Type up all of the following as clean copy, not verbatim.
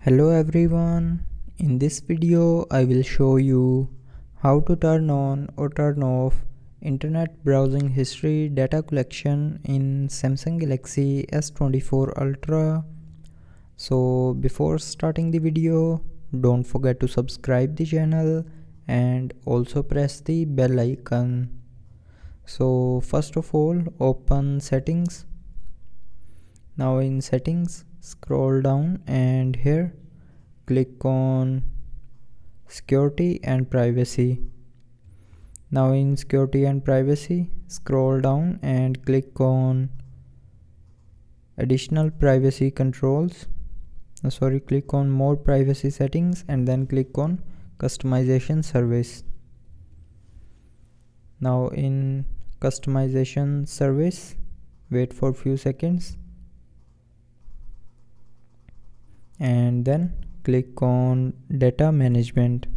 Hello everyone, in this video I will show you how to turn on or turn off internet browsing history data collection in Samsung Galaxy S24 Ultra. So before starting the video, don't forget to subscribe the channel and also press the bell icon. So first of all, open settings. Now in settings, scroll down and here click on security and privacy. Now in security and privacy, scroll down and click on additional privacy controls. Click on more privacy settings and then click on customization service. Now in customization service, wait for few seconds and then click on data management.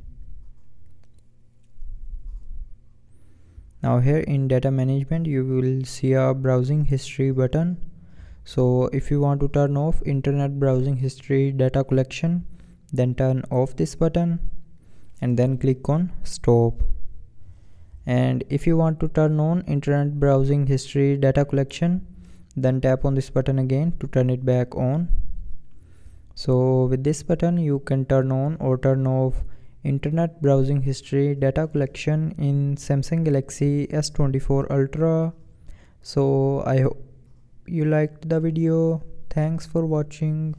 Now here in data management you will see a browsing history button. So if you want to turn off internet browsing history data collection, then turn off this button and then click on stop. And if you want to turn on internet browsing history data collection, then tap on this button again to turn it back on. So with this button you can turn on or turn off internet browsing history data collection in Samsung Galaxy S24 Ultra. So I hope you liked the video. Thanks for watching.